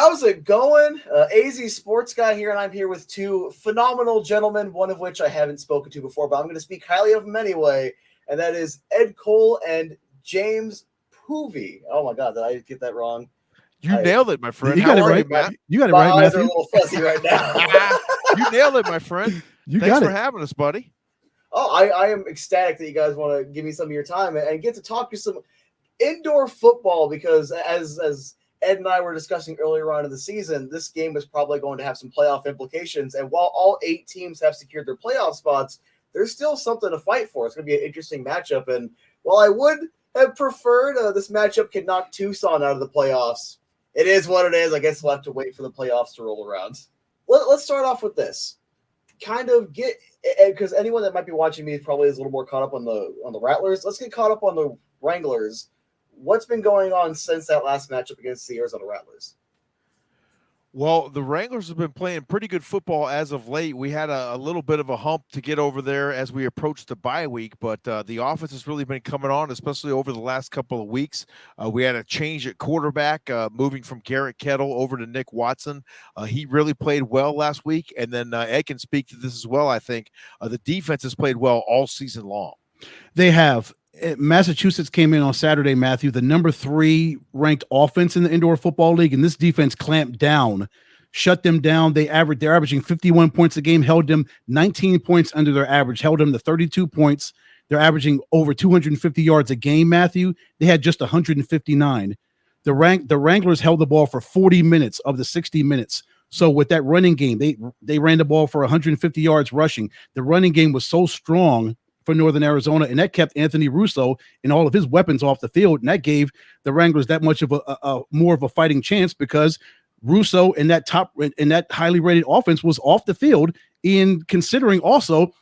How's it going? AZ Sports Guy here, and I'm here with two phenomenal gentlemen, one of which I haven't spoken to before, but I'm going to speak highly of them anyway, and that is Ed Cole and James Poovey. Oh my God, did I get that wrong? You nailed it, my friend. You got it right, Matt? You got it My right, eyes Matthew. are a little fuzzy right now. You nailed it, my friend. Thanks for having us, buddy. Oh, I am ecstatic that you guys want to give me some of your time and get to talk to some indoor football because as Ed and I were discussing earlier on in the season, this game is probably going to have some playoff implications. And while all 8 teams have secured their playoff spots, there's still something to fight for. It's going to be an interesting matchup. And while I would have preferred this matchup could knock Tucson out of the playoffs, it is what it is. I guess we'll have to wait for the playoffs to roll around. Let's start off with this. Kind of get – because anyone that might be watching me probably is a little more caught up on the Rattlers. Let's get caught up on the Wranglers. What's been going on since that last matchup against the Arizona Rattlers? Well, the Wranglers have been playing pretty good football as of late. We had a little bit of a hump to get over there as we approached the bye week, but the offense has really been coming on, especially over the last couple of weeks. We had a change at quarterback, moving from Garrett Kettle over to Nick Watson. He really played well last week, and then Ed can speak to this as well, I think. The defense has played well all season long. They have. Massachusetts came in on Saturday, Matthew, the number 3 ranked offense in the indoor football league, and this defense clamped down, shut them down. They're averaging 51 points a game, held them 19 points under their average, held them to 32 points. They're averaging over 250 yards a game, Matthew. They had just 159. The Wranglers held the ball for 40 minutes of the 60 minutes. So with that running game, they ran the ball for 150 yards rushing. The running game was so strong for Northern Arizona, and that kept Anthony Russo and all of his weapons off the field, and that gave the Wranglers that much of a more of a fighting chance because Russo and that highly rated offense was off the field. In considering also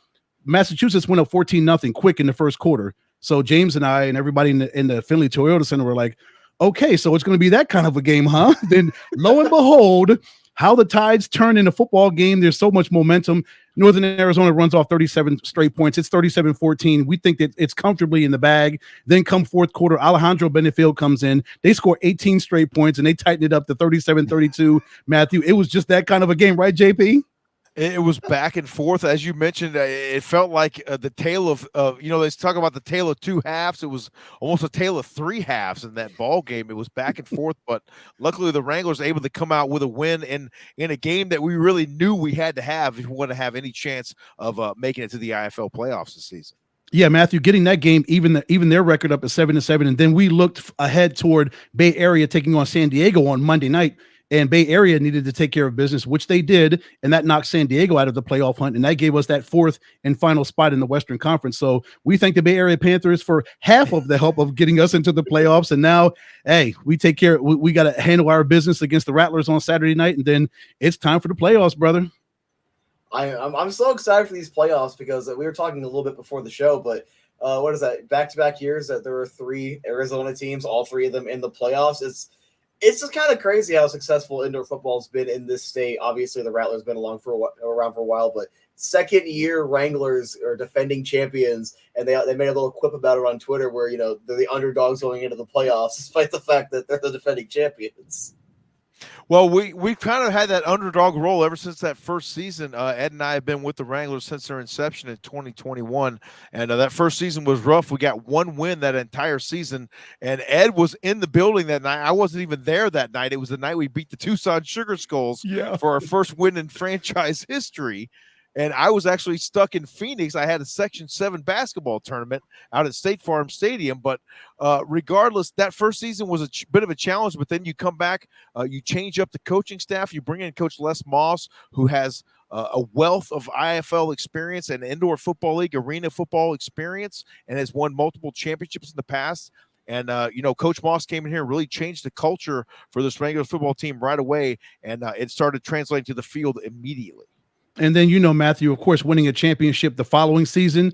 Massachusetts went up 14-0 quick in the first quarter. So James and I and everybody in the Finley Toyota Center were like, okay, so it's going to be that kind of a game, huh? Then lo and behold, how the tides turn in a football game. There's so much momentum. Northern Arizona runs off 37 straight points. It's 37-14. We think that it's comfortably in the bag. Then come fourth quarter, Alejandro Benefield comes in. They score 18 straight points, and they tighten it up to 37-32. Matthew, it was just that kind of a game, right, JP? It was back and forth, as you mentioned. It felt like the tale of they talk about the tale of 2 halves. It was almost a tale of 3 halves in that ball game. It was back and forth, but luckily the Wranglers were able to come out with a win in a game that we really knew we had to have if we want to have any chance of making it to the IFL playoffs this season. Yeah, Matthew, getting that game, even their record up at 7-7, and then we looked ahead toward Bay Area taking on San Diego on Monday night. And Bay Area needed to take care of business, which they did, and that knocked San Diego out of the playoff hunt, and that gave us that 4th and final spot in the Western Conference. So we thank the Bay Area Panthers for half of the help of getting us into the playoffs, and now, hey, we take care. We got to handle our business against the Rattlers on Saturday night, and then it's time for the playoffs, brother. I'm so excited for these playoffs because we were talking a little bit before the show, but what is that? Back-to-back years that there were 3 Arizona teams, all 3 of them in the playoffs. It's just kind of crazy how successful indoor football has been in this state. Obviously, the Rattlers been around for a while, but second-year Wranglers are defending champions, and they made a little quip about it on Twitter where, they're the underdogs going into the playoffs, despite the fact that they're the defending champions. Well, we've kind of had that underdog role ever since that first season. Ed and I have been with the Wranglers since their inception in 2021, and that first season was rough. We got 1 win that entire season, and Ed was in the building that night. I wasn't even there that night. It was the night we beat the Tucson Sugar Skulls for our first win in franchise history. And I was actually stuck in Phoenix. I had a Section 7 basketball tournament out at State Farm Stadium. But regardless, that first season was a bit of a challenge. But then you come back, you change up the coaching staff. You bring in Coach Les Moss, who has a wealth of IFL experience and indoor football league, arena football experience, and has won multiple championships in the past. And, Coach Moss came in here and really changed the culture for this Wranglers football team right away. And it started translating to the field immediately. And then, Matthew, of course, winning a championship the following season,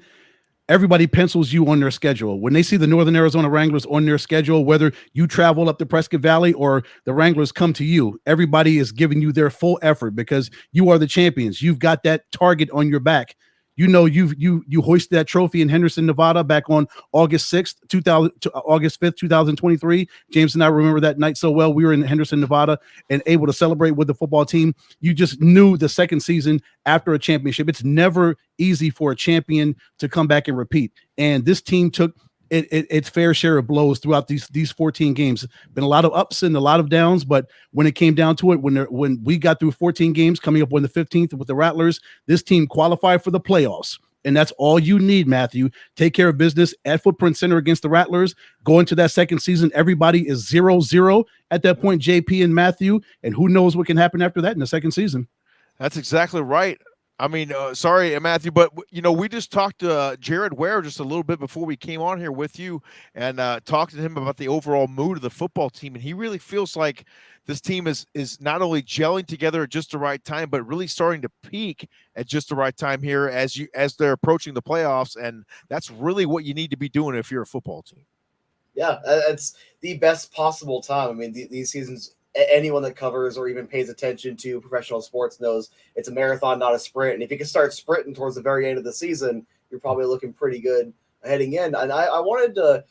everybody pencils you on their schedule. When they see the Northern Arizona Wranglers on their schedule, whether you travel up to Prescott Valley or the Wranglers come to you, everybody is giving you their full effort because you are the champions. You've got that target on your back. You know, you hoisted that trophy in Henderson, Nevada, back on August 6th, August 5th, 2023. James and I remember that night so well. We were in Henderson, Nevada, and able to celebrate with the football team. You just knew the second season after a championship. It's never easy for a champion to come back and repeat. And this team took its fair share of blows throughout these 14 games. Been a lot of ups and a lot of downs, but when it came down to it, when we got through 14 games, coming up on the 15th with the Rattlers, this team qualified for the playoffs. And that's all you need, Matthew. Take care of business at Footprint Center against the Rattlers. Go into that second season, everybody is 0-0 at that point, JP and Matthew, and who knows what can happen after that in the second season. That's exactly right. I mean, sorry, Matthew, but we just talked to Jared Ware just a little bit before we came on here with you, and talked to him about the overall mood of the football team, and he really feels like this team is not only gelling together at just the right time, but really starting to peak at just the right time here as they're approaching the playoffs, and that's really what you need to be doing if you're a football team. Yeah, it's the best possible time. I mean, these seasons, anyone that covers or even pays attention to professional sports knows it's a marathon, not a sprint. And if you can start sprinting towards the very end of the season, you're probably looking pretty good heading in. And I wanted to,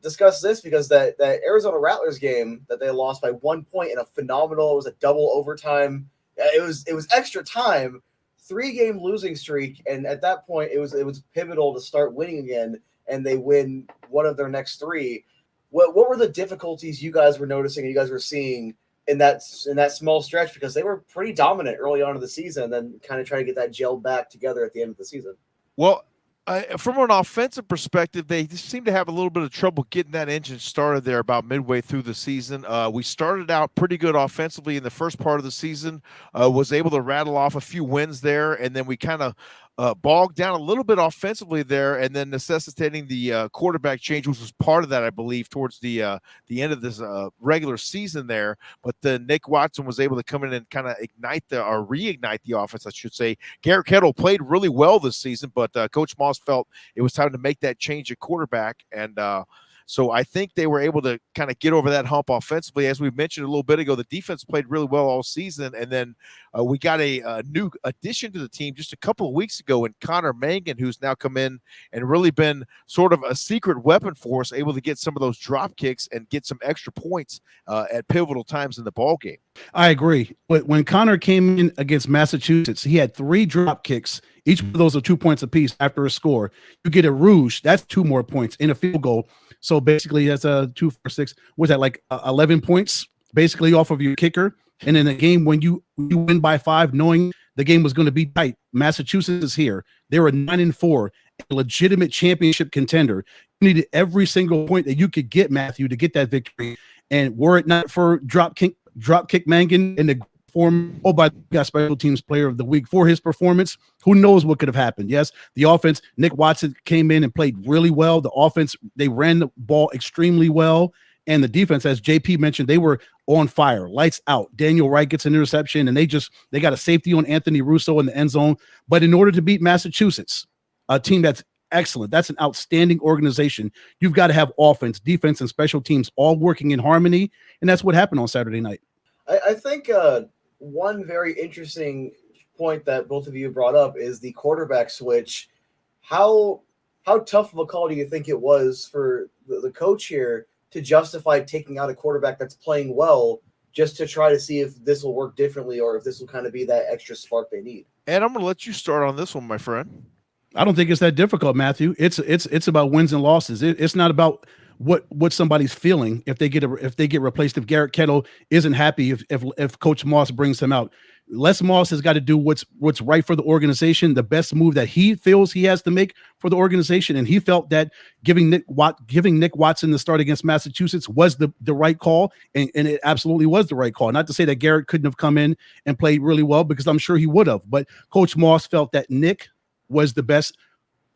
discuss this because that Arizona Rattlers game that they lost by 1 point in a phenomenal, it was a double overtime. It was extra time, 3-game losing streak. And at that point, it was pivotal to start winning again. And they win one of their next 3. What were the difficulties you guys were noticing and you guys were seeing in that small stretch? Because they were pretty dominant early on in the season and then kind of trying to get that gel back together at the end of the season. Well, from an offensive perspective, they just seem to have a little bit of trouble getting that engine started there about midway through the season. We started out pretty good offensively in the first part of the season, was able to rattle off a few wins there, and then we kind of bogged down a little bit offensively there, and then necessitating the quarterback change, which was part of that, I believe, towards the end of this regular season there. But then Nick Watson was able to come in and kind of reignite the offense, I should say. Garrett Kettle played really well this season, but Coach Moss felt it was time to make that change at quarterback, and so I think they were able to kind of get over that hump offensively. As we mentioned a little bit ago, the defense played really well all season. And then we got a new addition to the team just a couple of weeks ago in Connor Mangan, who's now come in and really been sort of a secret weapon for us, able to get some of those drop kicks and get some extra points at pivotal times in the ball game. I agree. But when Connor came in against Massachusetts, he had 3 drop kicks. Each of those are 2 points apiece after a score. You get a rouge, that's 2 more points in a field goal. So basically, that's a 2, 4, 6. What's that, like 11 points basically off of your kicker? And in a game when you win by 5, knowing the game was going to be tight, Massachusetts is here. They were 9-4, a legitimate championship contender. You needed every single point that you could get, Matthew, to get that victory. And were it not for drop kick Mangan in the form, by the got special teams player of the week for his performance, who knows what could have happened. Yes, the offense, Nick Watson came in and played really well. The offense, they ran the ball extremely well. And the defense, as JP mentioned, they were on fire, lights out. Daniel Wright gets an interception, and they got a safety on Anthony Russo in the end zone. But in order to beat Massachusetts, a team that's excellent, that's an outstanding organization, you've got to have offense, defense, and special teams all working in harmony. And that's what happened on Saturday night. I think one very interesting point that both of you brought up is the quarterback switch. How tough of a call do you think it was for the coach here to justify taking out a quarterback that's playing well just to try to see if this will work differently or if this will kind of be that extra spark they need? And I'm going to let you start on this one, my friend. I don't think it's that difficult, Matthew. It's about wins and losses. It's not about what somebody's feeling if they get replaced. If Garrett Kettle isn't happy, if Coach Moss brings him out, Les Moss has got to do what's right for the organization, the best move that he feels he has to make for the organization. And he felt that giving Nick Watson the start against Massachusetts was the right call, and it absolutely was the right call. Not to say that Garrett couldn't have come in and played really well, because I'm sure he would have, but Coach Moss felt that Nick was the best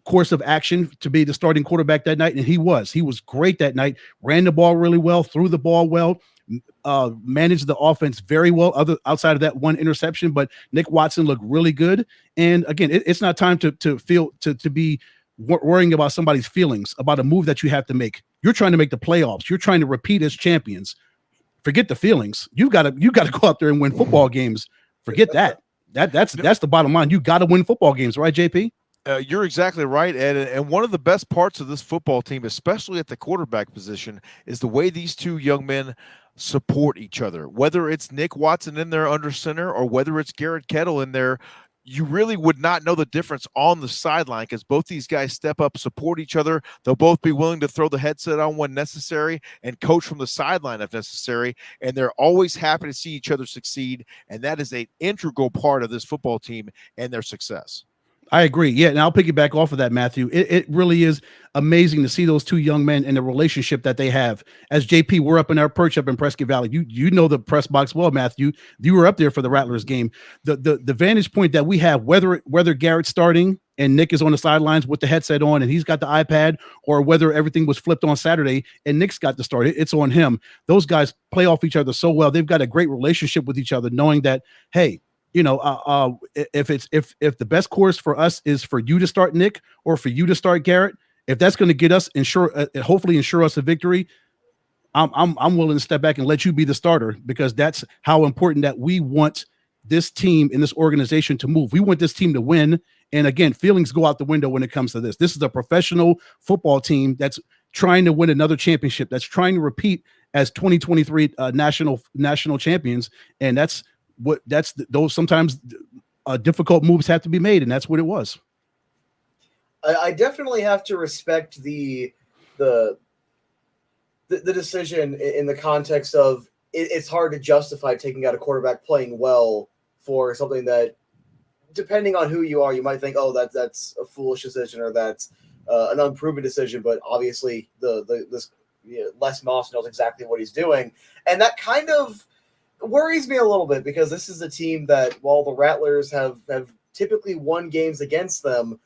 course of action to be the starting quarterback that night, and he was great that night. Ran the ball really well, threw the ball well, managed the offense very well, outside of that one interception. But Nick Watson looked really good. And again, it's not time to be worrying about somebody's feelings about a move that you have to make. You're trying to make the playoffs. You're trying to repeat as champions. Forget the feelings. You got to go out there and win football games. Forget that. That's the bottom line. You got to win football games, right, JP? You're exactly right, Ed. And one of the best parts of this football team, especially at the quarterback position, is the way these two young men support each other. Whether it's Nick Watson in there under center or whether it's Garrett Kettle in there, you really would not know the difference on the sideline because both these guys step up, support each other. They'll both be willing to throw the headset on when necessary and coach from the sideline if necessary. And they're always happy to see each other succeed. And that is an integral part of this football team and their success. I agree. Yeah, and I'll piggyback off of that, Matthew. It really is amazing to see those two young men and the relationship that they have. As JP, we're up in our perch up in Prescott Valley. You know the press box well, Matthew. You were up there for the Rattlers game. The vantage point that we have, whether Garrett's starting and Nick is on the sidelines with the headset on and he's got the iPad, or whether everything was flipped on Saturday and Nick's got the start, it's on him. Those guys play off each other so well. They've got a great relationship with each other, knowing that, hey, if the best course for us is for you to start Nick or for you to start Garrett, if that's going to get us hopefully ensure us a victory, I'm willing to step back and let you be the starter, because that's how important that we want this team and this organization to move. We want this team to win. And again, feelings go out the window when it comes to this. This is a professional football team that's trying to win another championship, that's trying to repeat as 2023 national champions. And those sometimes difficult moves have to be made, and that's what it was. I definitely have to respect the decision in the context of it's hard to justify taking out a quarterback playing well for something that, depending on who you are, you might think, oh, that's a foolish decision or that's an unproven decision. But obviously, this Les Moss knows exactly what he's doing, and that kind of worries me a little bit, because this is a team that, while the Rattlers have typically won games against them,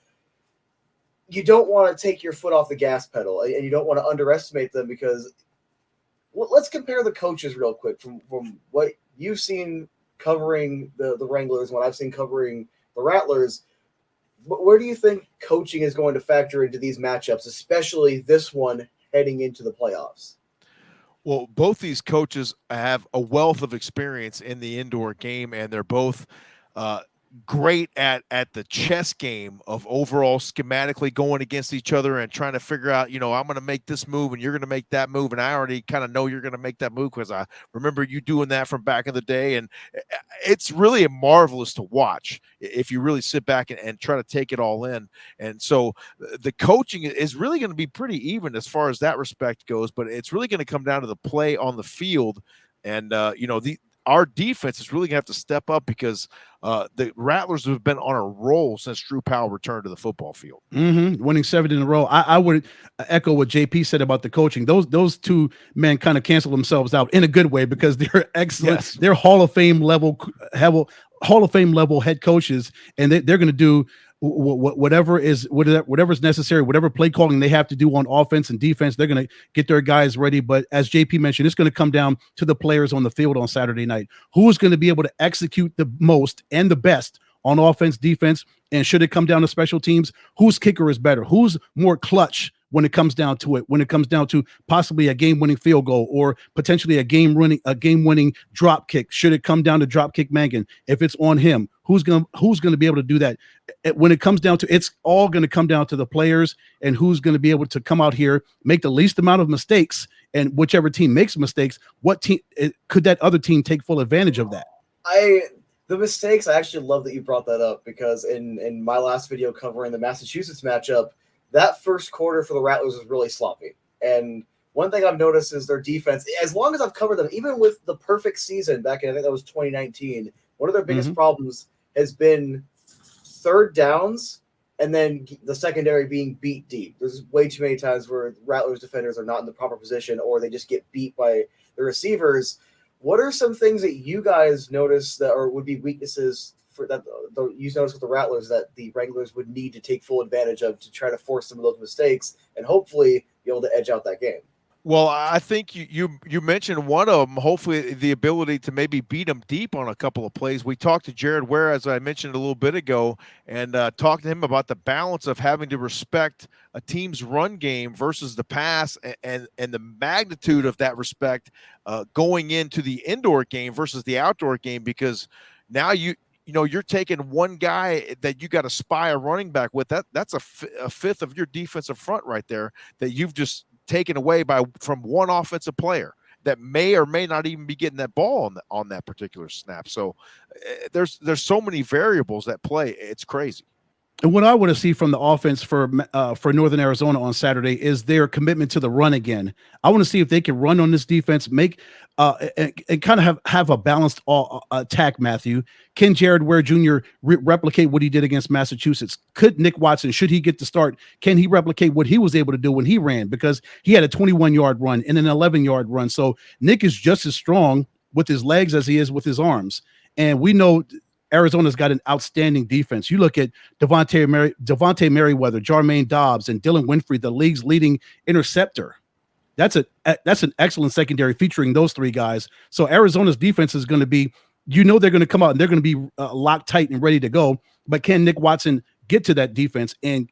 you don't want to take your foot off the gas pedal, and you don't want to underestimate them, because let's compare the coaches real quick from what you've seen covering the Wranglers and what I've seen covering the Rattlers. Where do you think coaching is going to factor into these matchups, especially this one heading into the playoffs? Well, both these coaches have a wealth of experience in the indoor game, and they're both great at the chess game of overall schematically going against each other and trying to figure out, I'm going to make this move and you're going to make that move, and I already kind of know you're going to make that move because I remember you doing that from back in the day. And it's really marvelous to watch if you really sit back and try to take it all in. And so the coaching is really going to be pretty even as far as that respect goes, but it's really going to come down to the play on the field. And our defense is really going to have to step up, because the Rattlers have been on a roll since Drew Powell returned to the football field. Winning 7 in a row. I would echo what JP said about the coaching. Those two men kind of cancel themselves out in a good way, because they're excellent. Yes. They're Hall of Fame level head coaches, and they're going to do whatever's necessary, whatever play calling they have to do on offense and defense. They're going to get their guys ready. But as JP mentioned, it's going to come down to the players on the field on Saturday night. Who is going to be able to execute the most and the best on offense, defense, and should it come down to special teams, whose kicker is better? Who's more clutch when it comes down to it, when it comes down to possibly a game-winning field goal or potentially a game-winning drop kick? Should it come down to drop kick Mangan? If it's on him, who's going to be able to do that? When it comes down to, it's all going to come down to the players and who's going to be able to come out here, make the least amount of mistakes, and whichever team makes mistakes, what team could that other team take full advantage of that? The mistakes, I actually love that you brought that up, because in my last video covering the Massachusetts matchup, that first quarter for the Rattlers was really sloppy. And one thing I've noticed is their defense, as long as I've covered them, even with the perfect season back in, I think that was 2019, one of their biggest problems has been third downs and then the secondary being beat deep. There's way too many times where Rattlers defenders are not in the proper position, or they just get beat by the receivers. What are some things that you guys notice that or would be weaknesses for that you notice with the Rattlers that the Wranglers would need to take full advantage of to try to force some of those mistakes and hopefully be able to edge out that game? Well, I think you mentioned one of them, hopefully the ability to maybe beat them deep on a couple of plays. We talked to Jared Ware, as I mentioned a little bit ago, and talked to him about the balance of having to respect a team's run game versus the pass, and the magnitude of that respect going into the indoor game versus the outdoor game, because now you're taking one guy that you got to spy a running back with. That's a fifth of your defensive front right there that you've just taken away from one offensive player that may or may not even be getting that ball on that particular snap. So there's so many variables at play. It's crazy. And what I want to see from the offense for Northern Arizona on Saturday is their commitment to the run again. I want to see if they can run on this defense, make and kind of have a balanced attack. Matthew, can Jared Ware Jr. Replicate what he did against Massachusetts? Could Nick Watson, should he get the start, can he replicate what he was able to do when he ran? Because he had a 21-yard run and an 11-yard run. So Nick is just as strong with his legs as he is with his arms, and we know Arizona's got an outstanding defense. You look at Devontae Merriweather, Jermaine Dobbs, and Dylan Winfrey, the league's leading interceptor. That's an excellent secondary featuring those three guys. So Arizona's defense is going to be, they're going to come out and they're going to be locked tight and ready to go. But can Nick Watson get to that defense and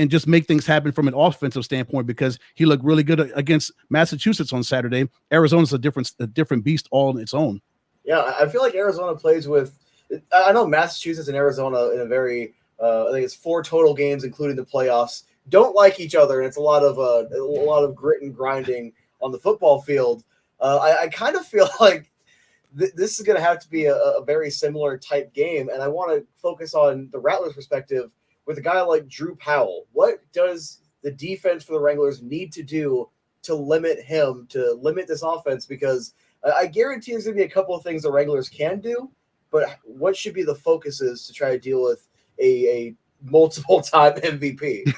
just make things happen from an offensive standpoint? Because he looked really good against Massachusetts on Saturday. Arizona's a different beast all on its own. Yeah, I feel like Arizona plays with. I know Massachusetts and Arizona in a very, I think it's 4 total games, including the playoffs, don't like each other, and it's a lot of grit and grinding on the football field. I kind of feel like this is going to have to be a very similar type game, and I want to focus on the Rattlers' perspective with a guy like Drew Powell. What does the defense for the Wranglers need to do to limit him, to limit this offense? Because I guarantee there's going to be a couple of things the Wranglers can do. But what should be the focuses to try to deal with a multiple-time MVP?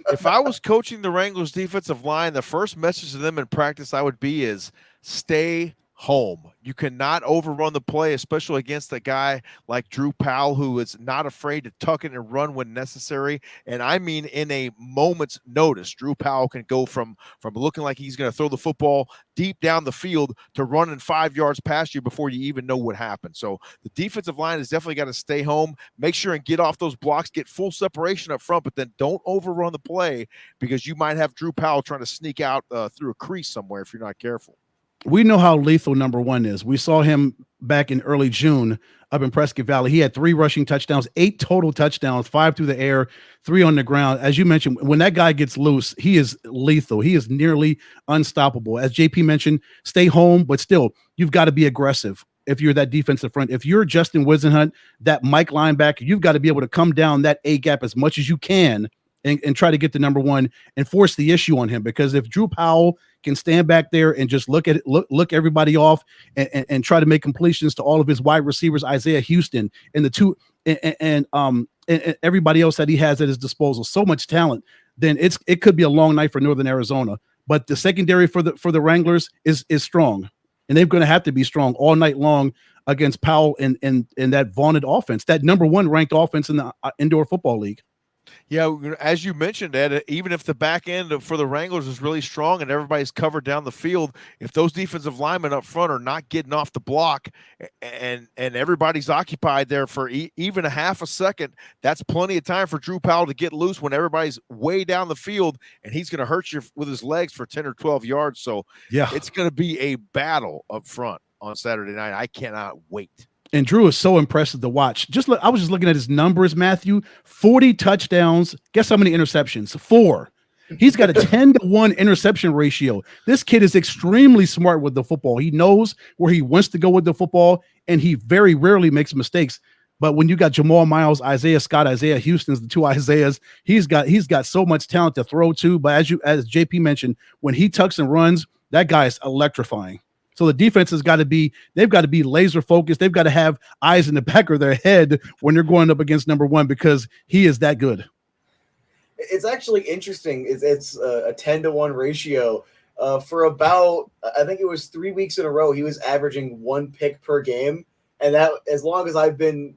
If I was coaching the Wranglers defensive line, the first message to them in practice is stay home. You cannot overrun the play, especially against a guy like Drew Powell, who is not afraid to tuck it and run when necessary. And I mean, in a moment's notice, Drew Powell can go from looking like he's going to throw the football deep down the field to running 5 yards past you before you even know what happened. So the defensive line has definitely got to stay home, make sure and get off those blocks, get full separation up front, but then don't overrun the play, because you might have Drew Powell trying to sneak out through a crease somewhere if you're not careful. We know how lethal number one is. We saw him back in early June up in Prescott Valley. He had 3 rushing touchdowns, 8 total touchdowns, 5 through the air, 3 on the ground. As you mentioned, when that guy gets loose, he is lethal. He is nearly unstoppable. As JP mentioned, stay home, but still, you've got to be aggressive. If you're that defensive front, if you're Justin Wisenhunt, that Mike linebacker, you've got to be able to come down that A gap as much as you can and try to get the number one and force the issue on him. Because if Drew Powell can stand back there and just look everybody off and try to make completions to all of his wide receivers, Isaiah Houston and the two and everybody else that he has at his disposal, so much talent, then it could be a long night for Northern Arizona. But the secondary for the Wranglers is strong, and they're going to have to be strong all night long against Powell and that vaunted offense, that number one ranked offense in the indoor football league. Yeah, as you mentioned, Ed, even if the back end for the Wranglers is really strong and everybody's covered down the field, if those defensive linemen up front are not getting off the block and everybody's occupied there for even a half a second, that's plenty of time for Drew Powell to get loose when everybody's way down the field, and he's going to hurt you with his legs for 10 or 12 yards. So yeah, it's going to be a battle up front on Saturday night. I cannot wait. And Drew is so impressive to watch. I was just looking at his numbers, Matthew. 40 touchdowns. Guess how many interceptions? 4. He's got a 10-to-1 interception ratio. This kid is extremely smart with the football. He knows where he wants to go with the football, and he very rarely makes mistakes. But when you got Jamal Miles, Isaiah Scott, Isaiah Houston's the 2 Isaiahs, he's got so much talent to throw to. But as JP mentioned, when he tucks and runs, that guy is electrifying. So the defense they've got to be laser focused. They've got to have eyes in the back of their head when they're going up against number one, because he is that good. It's actually interesting. It's a 10-to-1 ratio. For about, I think it was 3 weeks in a row, he was averaging 1 pick per game. And that, as long as I've been,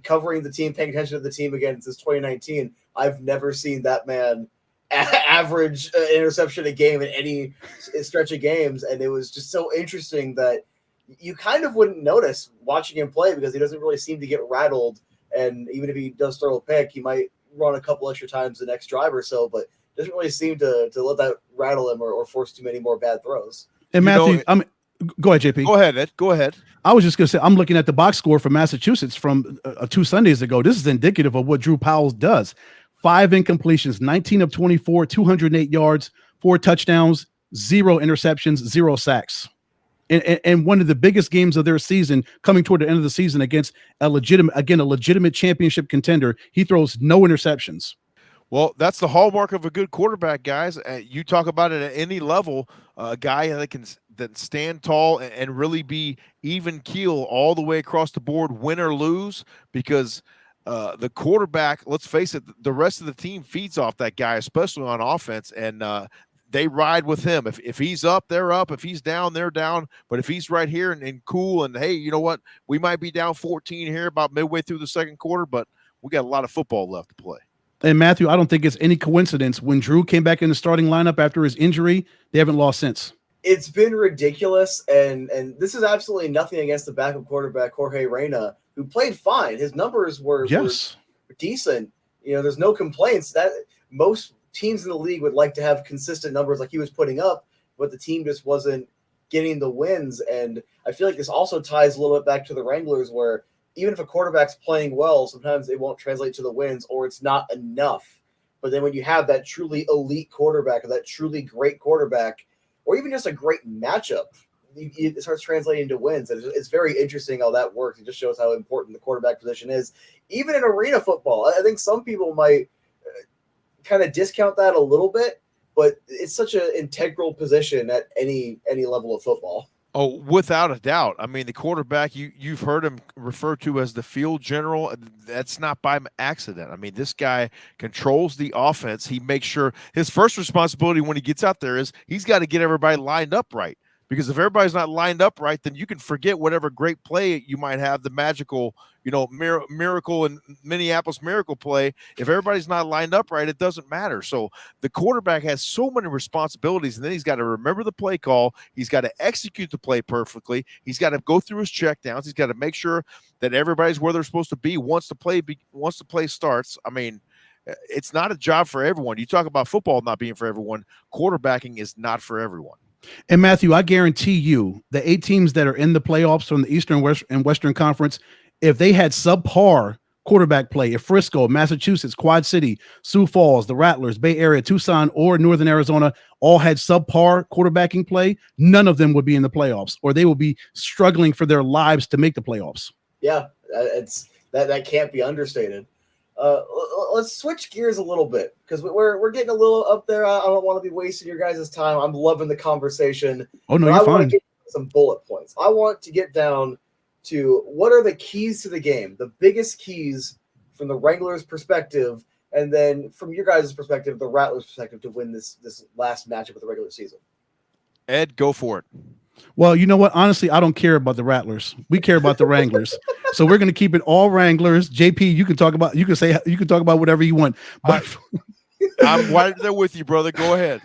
covering the team, paying attention to the team again since 2019, I've never seen that man average interception a game in any stretch of games. And it was just so interesting that you kind of wouldn't notice watching him play, because he doesn't really seem to get rattled. And even if he does throw a pick, he might run a couple extra times the next drive or so, but doesn't really seem to let that rattle him or force too many more bad throws. And Matthew, Go ahead, JP. Go ahead, Ed. Go ahead. I was just going to say, I'm looking at the box score for Massachusetts from 2 Sundays ago. This is indicative of what Drew Powell does. 5 incompletions, 19 of 24, 208 yards, 4 touchdowns, 0 interceptions, 0 sacks. And one of the biggest games of their season, coming toward the end of the season against a legitimate championship contender, he throws no interceptions. Well, that's the hallmark of a good quarterback, guys. You talk about it at any level, a guy that can stand tall and really be even keel all the way across the board, win or lose, because the quarterback, let's face it, the rest of the team feeds off that guy, especially on offense, and they ride with him. If he's up, they're up. If he's down, they're down. But if he's right here and cool, and hey, you know what? We might be down 14 here about midway through the second quarter, but we got a lot of football left to play. And Matthew, I don't think it's any coincidence when Drew came back in the starting lineup after his injury, they haven't lost since. It's been ridiculous, and this is absolutely nothing against the backup quarterback, Jorge Reyna, who played fine. His numbers were decent. You know, there's no complaints. That most teams in the league would like to have consistent numbers like he was putting up, but the team just wasn't getting the wins. And I feel like this also ties a little bit back to the Wranglers, where even if a quarterback's playing well, sometimes it won't translate to the wins, or it's not enough. But then when you have that truly elite quarterback or that truly great quarterback, or even just a great matchup, it starts translating to wins. And it's very interesting how that works. It just shows how important the quarterback position is. Even in arena football, I think some people might kind of discount that a little bit, but it's such an integral position at any level of football. Oh, without a doubt. I mean, the quarterback, you've heard him referred to as the field general. That's not by accident. I mean, this guy controls the offense. He makes sure his first responsibility when he gets out there is he's got to get everybody lined up right. Because if everybody's not lined up right, then you can forget whatever great play you might have, the magical, miracle and Minneapolis miracle play. If everybody's not lined up right, it doesn't matter. So the quarterback has so many responsibilities, and then he's got to remember the play call. He's got to execute the play perfectly. He's got to go through his checkdowns. He's got to make sure that everybody's where they're supposed to be once the play starts. I mean, it's not a job for everyone. You talk about football not being for everyone. Quarterbacking is not for everyone. And Matthew, I guarantee you the 8 teams that are in the playoffs from the Eastern and Western Conference, if they had subpar quarterback play, if Frisco, Massachusetts, Quad City, Sioux Falls, the Rattlers, Bay Area, Tucson, or Northern Arizona all had subpar quarterbacking play, none of them would be in the playoffs, or they will be struggling for their lives to make the playoffs. Yeah, that can't be understated. Let's switch gears a little bit because we're getting a little up there. I don't want to be wasting your guys' time. I'm loving the conversation. Oh, no, you're fine. I want to get some bullet points. I want to get down to what are the keys to the game, the biggest keys from the Wranglers' perspective, and then from your guys' perspective, the Rattlers' perspective, to win this last matchup of the regular season. Ed, go for it. Well, you know what? Honestly, I don't care about the Rattlers. We care about the Wranglers. So we're going to keep it all Wranglers. JP, you can talk about whatever you want. But I'm right there with you, brother. Go ahead.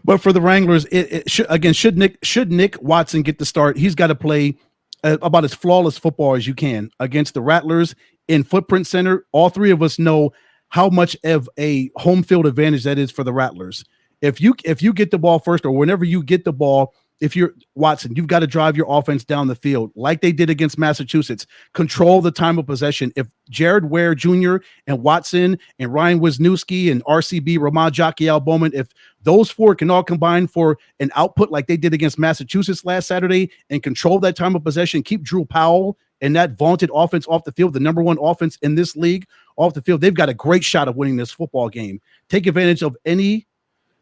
But for the Wranglers, should Nick Watson get the start, he's got to play about as flawless football as you can against the Rattlers in Footprint Center. All 3 of us know how much of a home field advantage that is for the Rattlers. If you get the ball first, or whenever you get the ball, if you're Watson, you've got to drive your offense down the field like they did against Massachusetts. Control the time of possession. If Jared Ware Jr. and Watson and Ryan Wisniewski and RCB, Ramad Jockey Bowman, if those 4 can all combine for an output like they did against Massachusetts last Saturday and control that time of possession, keep Drew Powell and that vaunted offense off the field, the number 1 offense in this league off the field, they've got a great shot of winning this football game. Take advantage of any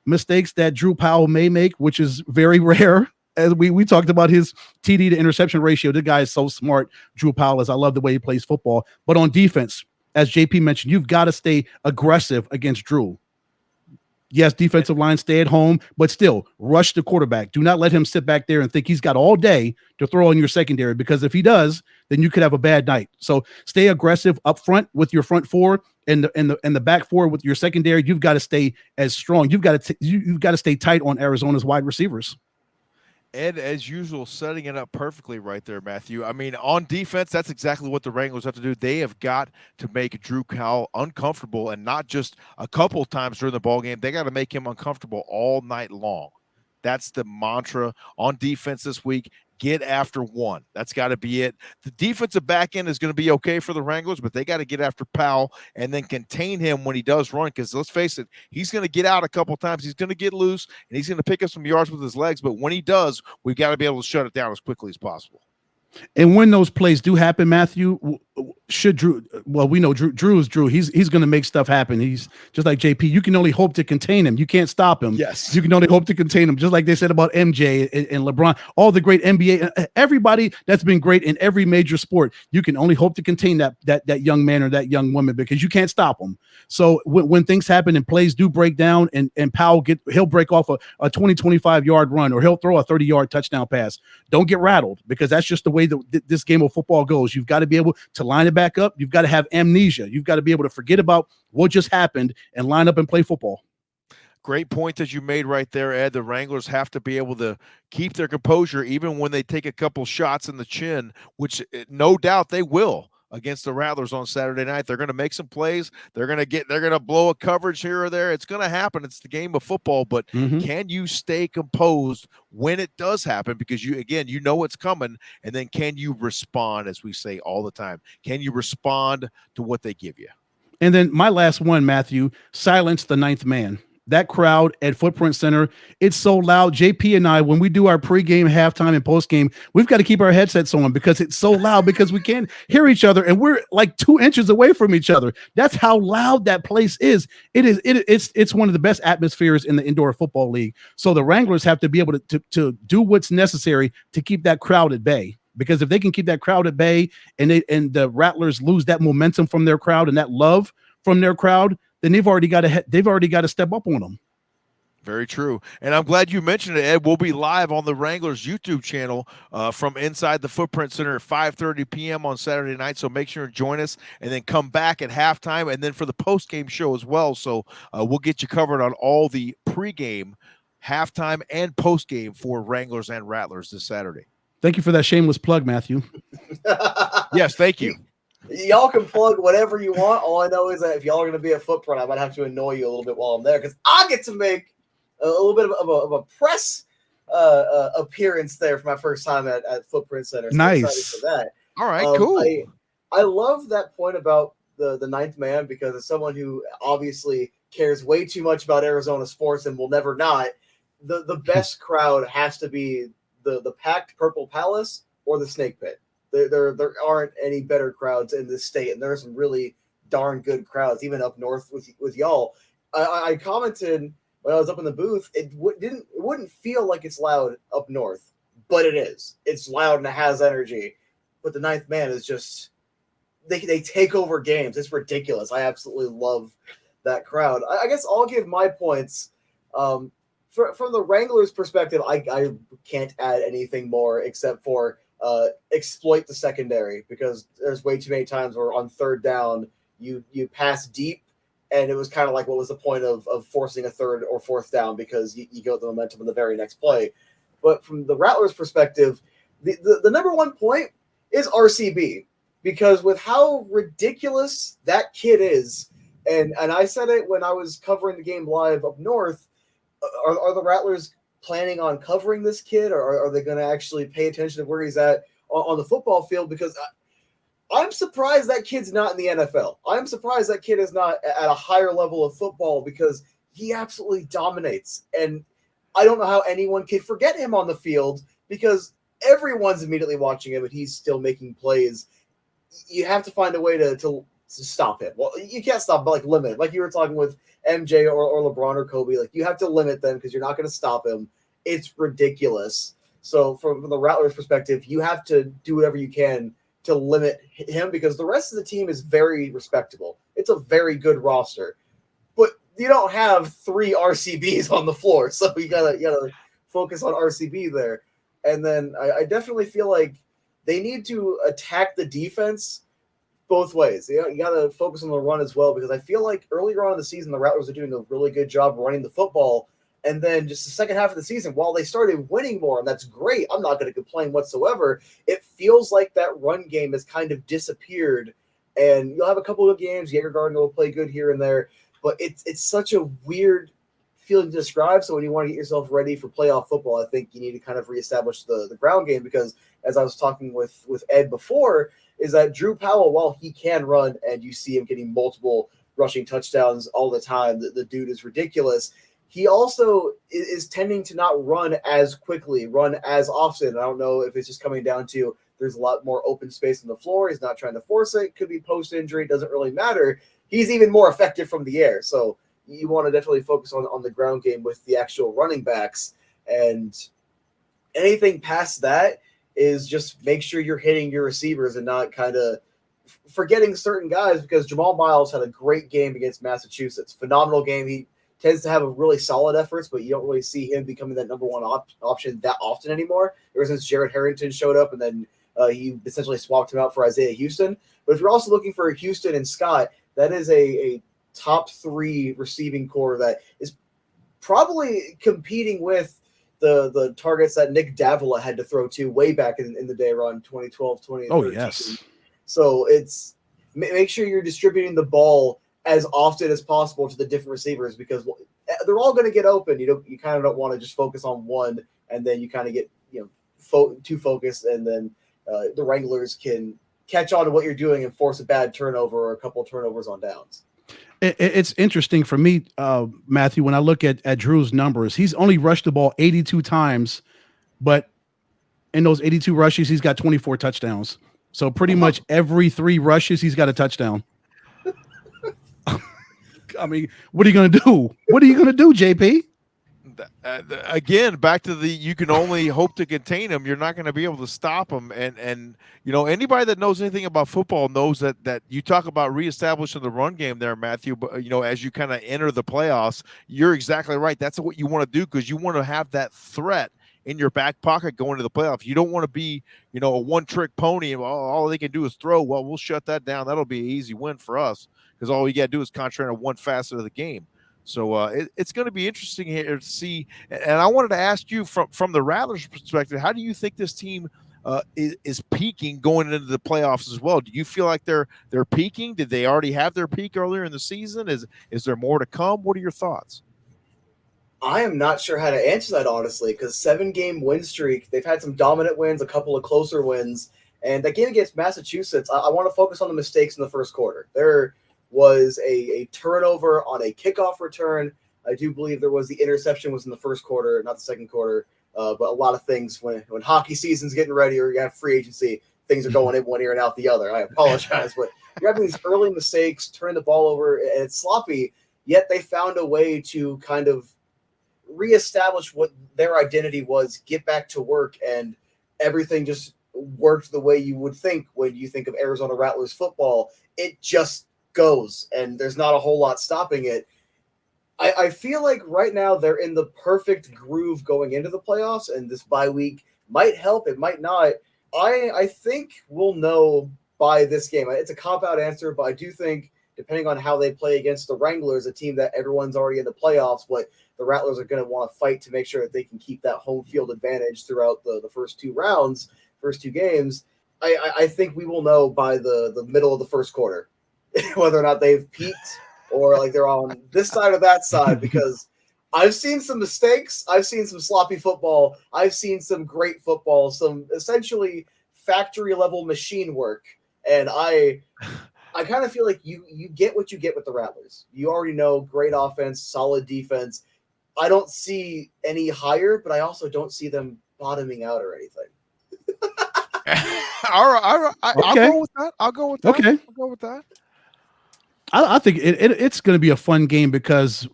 mistakes that Drew Powell may make, which is very rare. As we talked about his TD to interception ratio. The guy is so smart, Drew Powell is. I love the way he plays football. But on defense, as JP mentioned, you've got to stay aggressive against Drew. Yes, defensive line, stay at home, but still rush the quarterback. Do not let him sit back there and think he's got all day to throw in your secondary, because if he does, then you could have a bad night. So stay aggressive up front with your front 4 and the back 4 with your secondary. You've got to stay as strong. You've got to stay tight on Arizona's wide receivers. Ed, as usual, setting it up perfectly right there, Matthew. I mean, on defense, that's exactly what the Wranglers have to do. They have got to make Drew Powell uncomfortable, and not just a couple times during the ball game. They got to make him uncomfortable all night long. That's the mantra on defense this week. Get after one. That's got to be it. The defensive back end is going to be okay for the Wranglers, but they got to get after Powell and then contain him when he does run. Because let's face it, he's going to get out a couple times. He's going to get loose, and he's going to pick up some yards with his legs. But when he does, we've got to be able to shut it down as quickly as possible. And when those plays do happen, Matthew, should Drew? Well, we know Drew is Drew. He's going to make stuff happen. He's just like JP. You can only hope to contain him. You can't stop him. Yes, you can only hope to contain him. Just like they said about MJ and LeBron, all the great NBA, everybody that's been great in every major sport. You can only hope to contain that young man or that young woman because you can't stop them. So when things happen and plays do break down, and Powell he'll break off a 20-25 yard run, or he'll throw a 30-yard touchdown pass. Don't get rattled, because that's just the way that this game of football goes. You've got to be able to line it back up. You've got to have amnesia. You've got to be able to forget about what just happened and line up and play football. Great point that you made right there, Ed. The Wranglers have to be able to keep their composure even when they take a couple shots in the chin, which no doubt they will against the Rattlers on Saturday night. They're going to make some plays. They're going to blow a coverage here or there. It's going to happen. It's the game of football, but can you stay composed when it does happen? Because you know it's coming, and then can you respond, as we say all the time? Can you respond to what they give you? And then my last one, Matthew, silence the ninth man. That crowd at Footprint Center, it's so loud. JP and I, when we do our pregame, halftime, and postgame, we've got to keep our headsets on because it's so loud, because we can't hear each other, and we're like 2 inches away from each other. That's how loud that place is. It's one of the best atmospheres in the indoor football league. So the Wranglers have to be able to do what's necessary to keep that crowd at bay. Because if they can keep that crowd at bay, and the Rattlers lose that momentum from their crowd and that love from their crowd, then they've already got to step up on them. Very true. And I'm glad you mentioned it, Ed. We'll be live on the Wranglers YouTube channel from inside the Footprint Center at 5:30 p.m. on Saturday night. So make sure and join us, and then come back at halftime and then for the post-game show as well. So we'll get you covered on all the pregame, halftime, and post-game for Wranglers and Rattlers this Saturday. Thank you for that shameless plug, Matthew. Yes, thank you. Y'all can plug whatever you want. All I know is that if y'all are going to be a Footprint, I might have to annoy you a little bit while I'm there, because I get to make a little bit of a press appearance there for my first time at Footprint Center. So nice. I'm excited for that. All right, cool. I love that point about the ninth man, because as someone who obviously cares way too much about Arizona sports and will never not, the best crowd has to be the packed Purple Palace or the Snake Pit. There aren't any better crowds in this state, and there are some really darn good crowds, even up north with y'all. I commented when I was up in the booth, it wouldn't feel like it's loud up north, but it is. It's loud and it has energy. But the ninth man is just they take over games. It's ridiculous. I absolutely love that crowd. I guess I'll give my points. From the Wranglers' perspective, I can't add anything more except for exploit the secondary, because there's way too many times where on third down you pass deep, and it was kind of like, what was the point of forcing a third or fourth down, because you go with the momentum in the very next play. But from the Rattlers' perspective, the number one point is RCB, because with how ridiculous that kid is, and I said it when I was covering the game live up north, are the Rattlers planning on covering this kid, or are they going to actually pay attention to where he's at on the football field? Because I'm surprised that kid's not in the NFL. I'm surprised that kid is not at a higher level of football, because he absolutely dominates. And I don't know how anyone can forget him on the field, because everyone's immediately watching him and he's still making plays. You have to find a way to stop him. Well, you can't stop, but limit it. Like you were talking with MJ or LeBron or Kobe, you have to limit them, because you're not going to stop him. It's ridiculous. So from the Rattlers' perspective, you have to do whatever you can to limit him, because the rest of the team is very respectable. It's a very good roster, but you don't have 3 RCBs on the floor, so you gotta focus on RCB there. And then I definitely feel like they need to attack the defense both ways. You got to focus on the run as well, because I feel like earlier on in the season, the Rattlers are doing a really good job running the football. And then just the second half of the season, while they started winning more, and that's great, I'm not going to complain whatsoever, it feels like that run game has kind of disappeared. And you'll have a couple of games, Jaeger Gardner will play good here and there, but it's such a weird feeling to describe. So when you want to get yourself ready for playoff football, I think you need to kind of reestablish the ground game, because as I was talking with Ed before, is that Drew Powell, while he can run and you see him getting multiple rushing touchdowns all the time, the dude is ridiculous. He also is tending to not run as quickly, run as often. I don't know if it's just coming down to there's a lot more open space on the floor. He's not trying to force it. Could be post-injury. Doesn't really matter. He's even more effective from the air. So you want to definitely focus on the ground game with the actual running backs. And anything past that is just make sure you're hitting your receivers and not kind of forgetting certain guys, because Jamal Miles had a great game against Massachusetts. Phenomenal game. He tends to have a really solid efforts, but you don't really see him becoming that number one option that often anymore. Ever since Jared Harrington showed up, and then he essentially swapped him out for Isaiah Houston. But if you're also looking for Houston and Scott, that is a top 3 receiving core that is probably competing with the targets that Nick Davila had to throw to way back in the day around 2012, 2013. Oh, yes. So it's make sure you're distributing the ball as often as possible to the different receivers, because they're all going to get open. You kind of don't want to just focus on one, and then you kind of get too focused, and then the Wranglers can catch on to what you're doing and force a bad turnover or a couple of turnovers on downs. It's interesting for me, Matthew, when I look at Drew's numbers. He's only rushed the ball 82 times, but in those 82 rushes, he's got 24 touchdowns. So pretty much every 3 rushes, he's got a touchdown. I mean, what are you going to do? What are you going to do, JP? Again, back to you can only hope to contain them. You're not going to be able to stop them. And anybody that knows anything about football knows that you talk about reestablishing the run game there, Matthew. But as you kind of enter the playoffs, you're exactly right. That's what you want to do, because you want to have that threat in your back pocket going to the playoffs. You don't want to be, a one-trick pony and all they can do is throw. Well, we'll shut that down. That'll be an easy win for us, because all you got to do is concentrate on one facet of the game. So it's going to be interesting here to see. And I wanted to ask you from the Rattlers' perspective, how do you think this team is peaking going into the playoffs as well? Do you feel like they're peaking? Did they already have their peak earlier in the season? Is there more to come? What are your thoughts? I am not sure how to answer that, honestly, because 7-game win streak. They've had some dominant wins, a couple of closer wins. And that game against Massachusetts, I want to focus on the mistakes in the first quarter. There was a turnover on a kickoff return. I do believe there was the interception was in the first quarter, not the second quarter. But a lot of things when hockey season's getting ready or you have free agency, things are going in one ear and out the other. I apologize, but you're having these early mistakes, turn the ball over, and it's sloppy, yet they found a way to kind of reestablish what their identity was, get back to work, and everything just worked the way you would think when you think of Arizona Rattlers football. It just goes, and there's not a whole lot stopping it. I feel like right now they're in the perfect groove going into the playoffs, and this bye week might help, it might not. I think we'll know by this game. It's a cop-out answer, but I do think, depending on how they play against the Wranglers, a team that everyone's already in the playoffs, but the Rattlers are going to want to fight to make sure that they can keep that home field advantage throughout the first 2 rounds, first 2 games. I think we will know by the middle of the first quarter whether or not they've peaked or like they're on this side or that side, because I've seen some mistakes. I've seen some sloppy football. I've seen some great football, some essentially factory level machine work. And I kind of feel like you get what you get with the Rattlers. You already know great offense, solid defense. I don't see any higher, but I also don't see them bottoming out or anything. All right. I'll go with that. Okay. I'll go with that. I think it's going to be a fun game, because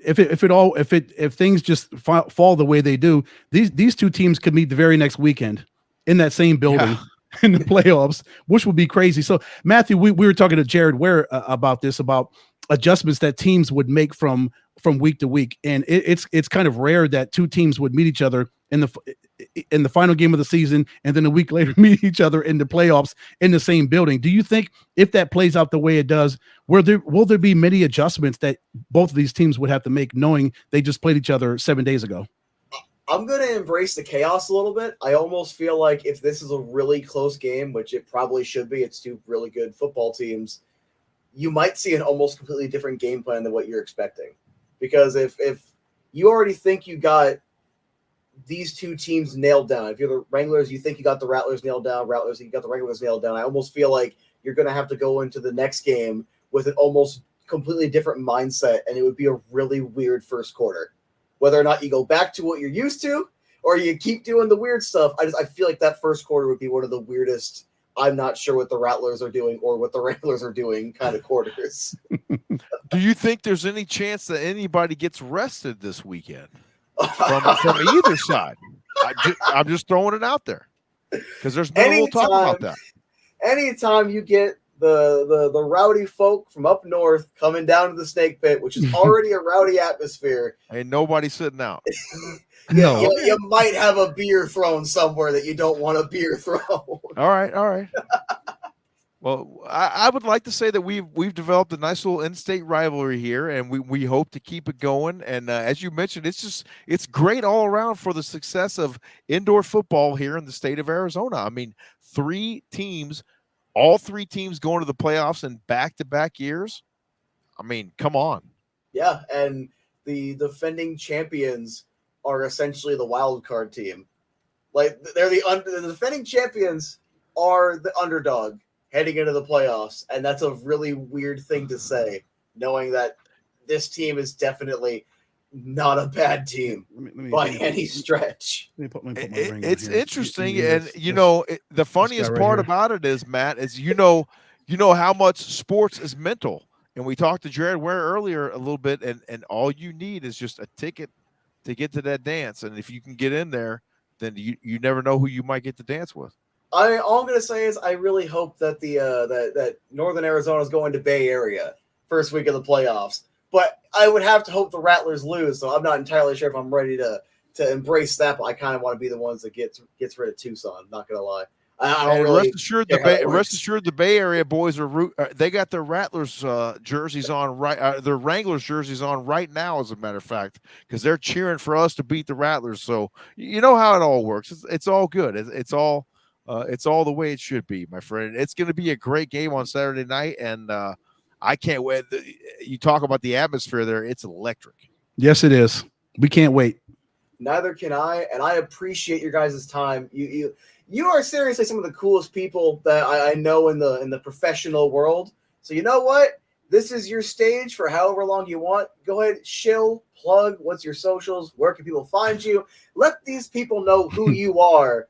if things just fall the way they do, these 2 teams could meet the very next weekend in that same building in the playoffs, which would be crazy. So, Matthew, we were talking to Jared Ware about adjustments that teams would make from week to week, and it's kind of rare that 2 teams would meet each other in the final game of the season, and then a week later meet each other in the playoffs in the same building. Do you think, if that plays out the way it does, will there be many adjustments that both of these teams would have to make, knowing they just played each other 7 days ago? I'm going to embrace the chaos a little bit. I almost feel like if this is a really close game, which it probably should be, it's 2 really good football teams, you might see an almost completely different game plan than what you're expecting. Because if you already think you got these two teams nailed down. If you're the Wranglers, you think you got the Rattlers nailed down. Rattlers, you got the Wranglers nailed down. I almost feel like you're going to have to go into the next game with an almost completely different mindset, and it would be a really weird first quarter. Whether or not you go back to what you're used to or you keep doing the weird stuff, I feel like that first quarter would be one of the weirdest. I'm not sure what the Rattlers are doing or what the Wranglers are doing kind of quarters. Do you think there's any chance that anybody gets rested this weekend from either side? I'm just throwing it out there because there's been a little talk about that. Anytime you get the rowdy folk from up north coming down to the Snake Pit, which is already a rowdy atmosphere, ain't nobody sitting out. You might have a beer thrown somewhere that you don't want a beer thrown. All right. Well, I would like to say that we've developed a nice little in-state rivalry here, and we hope to keep it going. And as you mentioned, it's great all around for the success of indoor football here in the state of Arizona. I mean, all three teams going to the playoffs in back-to-back years. I mean, come on. Yeah, and the defending champions are essentially the wild card team. Like, they're the defending champions are the underdog heading into the playoffs, and that's a really weird thing to say, knowing that this team is definitely not a bad team by any stretch. Let me put my it's interesting, and the funniest part about it is, Matt, is you know how much sports is mental, and we talked to Jared Ware earlier a little bit, and all you need is just a ticket to get to that dance, and if you can get in there, then you never know who you might get to dance with. All I'm gonna say is I really hope that that Northern Arizona is going to Bay Area first week of the playoffs. But I would have to hope the Rattlers lose, so I'm not entirely sure if I'm ready to embrace that. But I kind of want to be the ones that gets rid of Tucson. I'm not gonna lie. I don't really rest assured, the Bay Area boys they got their Rattlers jerseys on their Wranglers jerseys on right now, as a matter of fact, because they're cheering for us to beat the Rattlers. So you know how it all works. It's all good. It's all the way it should be, my friend. It's going to be a great game on Saturday night, and I can't wait. You talk about the atmosphere there; it's electric. Yes, it is. We can't wait. Neither can I, and I appreciate your guys' time. You are seriously some of the coolest people that I know in the professional world. So you know what? This is your stage for however long you want. Go ahead, plug. What's your socials? Where can people find you? Let these people know who you are,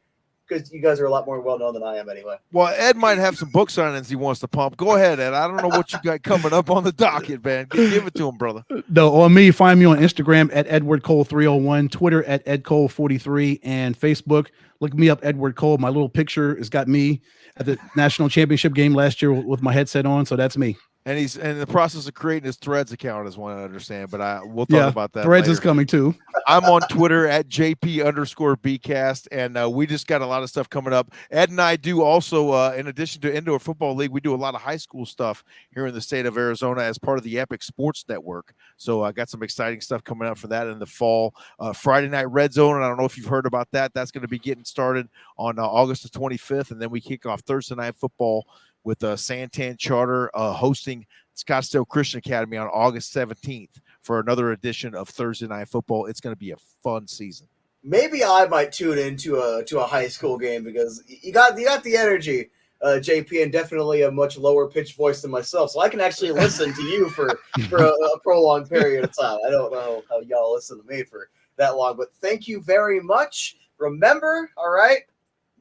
because you guys are a lot more well-known than I am anyway. Well, Ed might have some book signings he wants to pump. Go ahead, Ed. I don't know what you got coming up on the docket, man. Give it to him, brother. No, on me, find me on Instagram at EdwardCole301, Twitter at EdCole43, and Facebook. Look me up, Edward Cole. My little picture has got me at the national championship game last year with my headset on, so that's me. And he's in the process of creating his Threads account, is what I understand. But we'll talk about that. Threads later. is coming too. I'm on Twitter at JP_Bcast, and we just got a lot of stuff coming up. Ed and I do also, in addition to Indoor Football League, we do a lot of high school stuff here in the state of Arizona as part of the Epic Sports Network. So I got some exciting stuff coming up for that in the fall. Friday Night Red Zone, and I don't know if you've heard about that. That's going to be getting started on August the 25th, and then we kick off Thursday Night Football with Santan Charter hosting Scottsdale Christian Academy on August 17th for another edition of Thursday Night Football. It's going to be a fun season. Maybe I might tune into a high school game, because you got the energy, JP, and definitely a much lower pitched voice than myself, so I can actually listen to you for a prolonged period of time. I don't know how y'all listen to me for that long, but thank you very much. Remember, all right,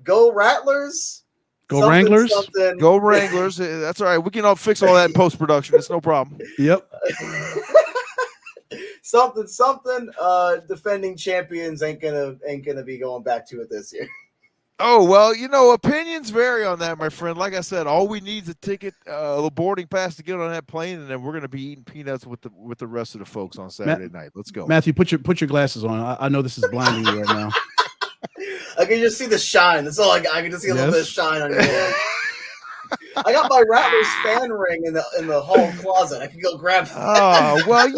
go Rattlers. Go Wranglers. Go Wranglers. That's all right. We can all fix all that in post-production. It's no problem. Yep. something. Defending champions ain't gonna be going back to it this year. Oh, well, opinions vary on that, my friend. Like I said, all we need is a ticket, a boarding pass to get on that plane, and then we're going to be eating peanuts with the rest of the folks on Saturday night. Let's go. Matthew, put your glasses on. I know this is blinding you right now. I can just see the shine. That's all I got. I can just see a little bit of shine on your head. I got my Rattlers fan ring in the hall closet. I can go grab that. Oh, well,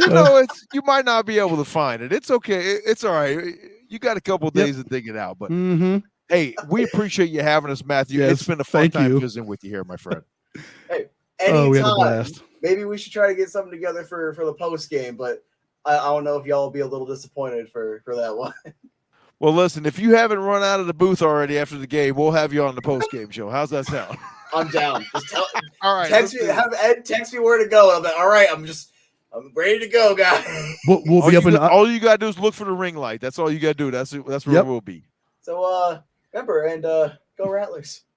you might not be able to find it. It's okay. It's all right. You got a couple of days to dig it out. But hey, we appreciate you having us, Matthew. Yes, it's been a fun time visiting with you here, my friend. Hey, anytime. We had a blast. Maybe we should try to get something together for the post game, but I don't know if y'all will be a little disappointed for that one. Well, listen, if you haven't run out of the booth already after the game, we'll have you on the post game show. How's that sound? I'm down. Just All right, text me. Have Ed text me where to go. And I'm like, all right. I'm ready to go, guys. We'll be up in. All you gotta do is look for the ring light. That's all you gotta do. That's where we'll be. So remember and go Rattlers.